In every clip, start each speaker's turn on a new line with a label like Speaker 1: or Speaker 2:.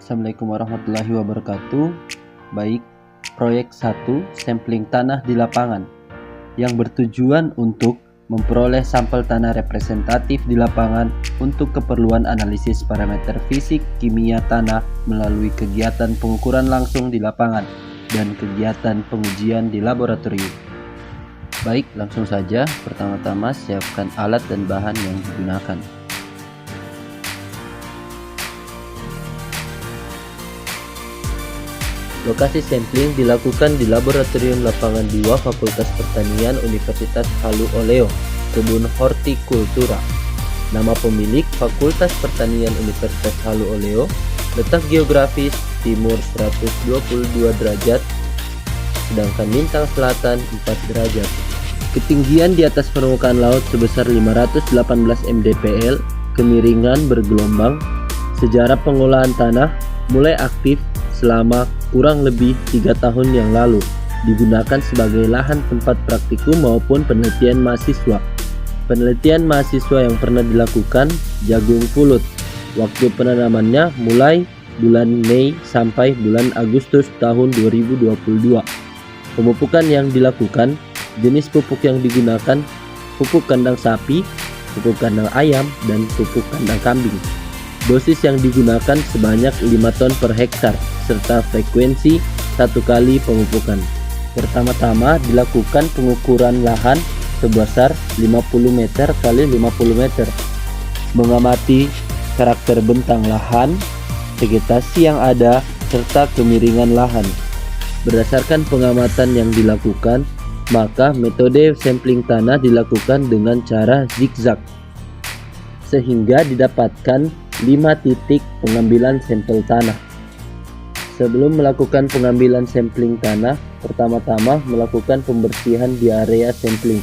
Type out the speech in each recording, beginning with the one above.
Speaker 1: Assalamualaikum warahmatullahi wabarakatuh. Baik, proyek 1 sampling tanah di lapangan yang bertujuan untuk memperoleh sampel tanah representatif di lapangan untuk keperluan analisis parameter fisik kimia tanah melalui kegiatan pengukuran langsung di lapangan dan kegiatan pengujian di laboratorium. Baik, langsung saja. Pertama-tama siapkan alat dan bahan yang digunakan. Lokasi sampling dilakukan di Laboratorium Lapangan 2 Fakultas Pertanian Universitas Halu Oleo, Kebun Hortikultura. Nama pemilik Fakultas Pertanian Universitas Halu Oleo, letak geografis timur 122 derajat, sedangkan lintang selatan 4 derajat. Ketinggian di atas permukaan laut sebesar 518 mdpl, kemiringan bergelombang. Sejarah pengolahan tanah mulai aktif selama kurang lebih 3 tahun yang lalu, digunakan sebagai lahan tempat praktikum maupun penelitian mahasiswa. Penelitian mahasiswa yang pernah dilakukan jagung pulut. Waktu penanamannya mulai bulan Mei sampai bulan Agustus tahun 2022. Pemupukan yang dilakukan, jenis pupuk yang digunakan, pupuk kandang sapi, pupuk kandang ayam, dan pupuk kandang kambing. Dosis yang digunakan sebanyak 5 ton per hektar, serta frekuensi 1 kali pemupukan. Pertama-tama dilakukan pengukuran lahan sebesar 50 meter x 50 meter. Mengamati karakter bentang lahan, vegetasi yang ada, serta kemiringan lahan. Berdasarkan pengamatan yang dilakukan, maka metode sampling tanah dilakukan dengan cara zigzag, sehingga didapatkan 5 titik pengambilan sampel tanah. Sebelum melakukan pengambilan sampling tanah, pertama-tama melakukan pembersihan di area sampling.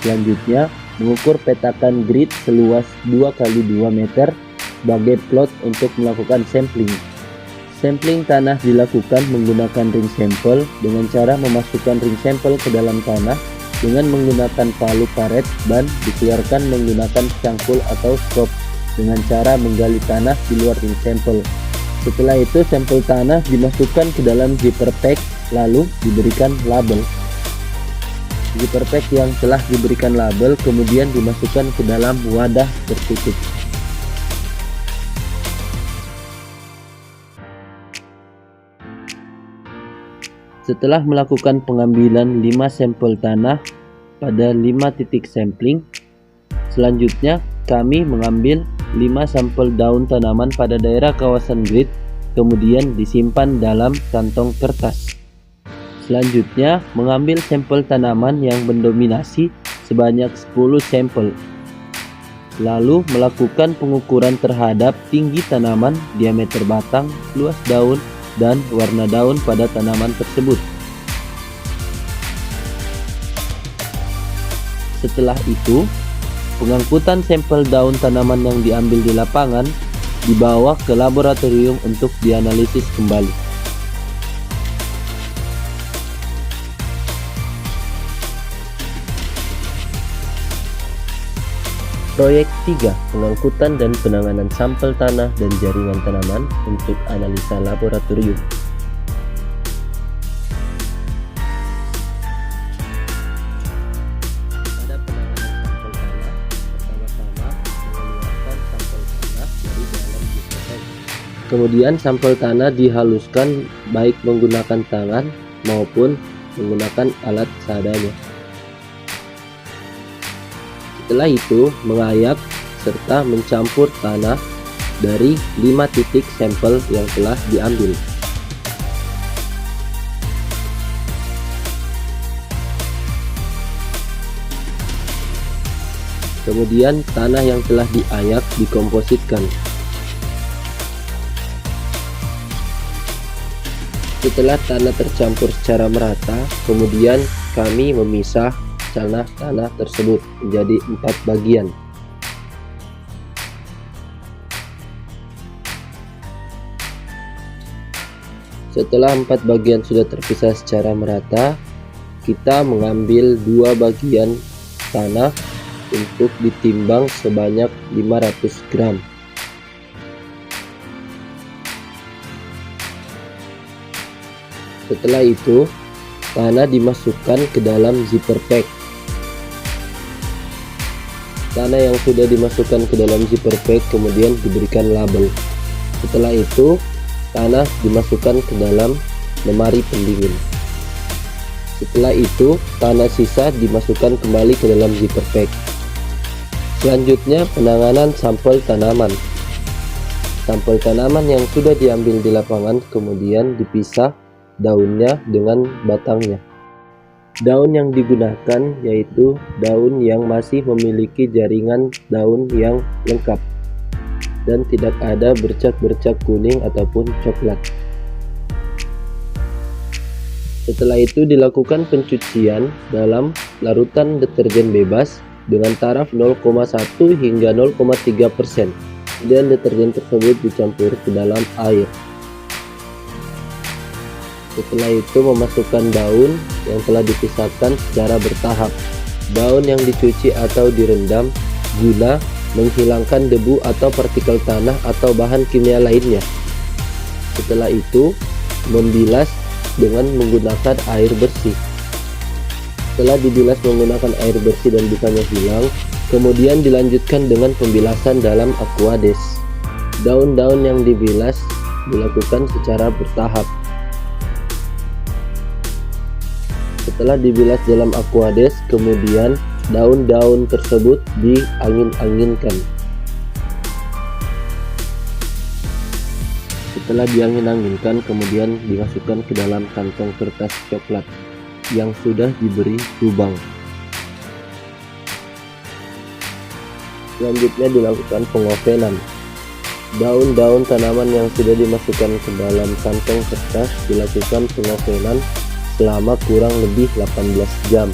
Speaker 1: Selanjutnya, mengukur petakan grid seluas 2 x 2 meter sebagai plot untuk melakukan sampling. Sampling tanah dilakukan menggunakan ring sampel dengan cara memasukkan ring sampel ke dalam tanah dengan menggunakan palu karet dan dikeluarkan menggunakan cangkul atau skop dengan cara menggali tanah di luar ring sampel. Setelah itu sampel tanah dimasukkan ke dalam zipper pack lalu diberikan label. Zipper pack yang telah diberikan label kemudian dimasukkan ke dalam wadah tertutup. Setelah melakukan pengambilan 5 sampel tanah pada 5 titik sampling, selanjutnya kami mengambil 5 sampel daun tanaman pada daerah kawasan grid, kemudian disimpan dalam kantong kertas. Selanjutnya mengambil sampel tanaman yang mendominasi sebanyak 10 sampel. Lalu melakukan pengukuran terhadap tinggi tanaman, diameter batang, luas daun, dan warna daun pada tanaman tersebut. Setelah itu, pengangkutan sampel daun tanaman yang diambil di lapangan dibawa ke laboratorium untuk dianalisis kembali. Proyek 3, pengangkutan dan penanganan sampel tanah dan jaringan tanaman untuk analisa laboratorium. Pada penanganan sampel tanah, pertama-tama mengeluarkan sampel tanah dari dalam zipper pack. Kemudian sampel tanah dihaluskan baik menggunakan tangan maupun menggunakan alat seadanya. Setelah itu mengayak serta mencampur tanah dari 5 titik sampel yang telah diambil. Kemudian tanah yang telah diayak dikompositkan. Setelah tanah tercampur secara merata, kemudian kami memisah tanah tersebut menjadi 4 bagian. Setelah 4 bagian sudah terpisah secara merata, kita mengambil 2 bagian tanah untuk ditimbang sebanyak 500 gram. Setelah itu, tanah dimasukkan ke dalam zipper pack. Tanah yang sudah dimasukkan ke dalam zipper pack kemudian diberikan label. Setelah itu, tanah dimasukkan ke dalam lemari pendingin. Setelah itu, tanah sisa dimasukkan kembali ke dalam zipper pack. Selanjutnya, penanganan sampel tanaman. Sampel tanaman yang sudah diambil di lapangan kemudian dipisah daunnya dengan batangnya. Daun yang digunakan yaitu daun yang masih memiliki jaringan daun yang lengkap dan tidak ada bercak-bercak kuning ataupun coklat. Setelah itu dilakukan pencucian dalam larutan deterjen bebas dengan taraf 0,1 hingga 0,3%. Kemudian deterjen tersebut dicampur ke dalam air. Setelah itu memasukkan daun yang telah dipisahkan secara bertahap. Daun yang dicuci atau direndam guna menghilangkan debu atau partikel tanah atau bahan kimia lainnya. Setelah itu membilas dengan menggunakan air bersih. Setelah dibilas menggunakan air bersih dan busanya hilang, kemudian dilanjutkan dengan pembilasan dalam Aquades. Daun-daun yang dibilas dilakukan secara bertahap. Setelah dibilas dalam Aquades, kemudian daun-daun tersebut diangin-anginkan. Setelah diangin-anginkan, kemudian dimasukkan ke dalam kantong kertas coklat yang sudah diberi lubang. Selanjutnya dilakukan pengovenan. Daun-daun tanaman yang sudah dimasukkan ke dalam kantong kertas dilakukan pengovenan selama kurang lebih 18 jam.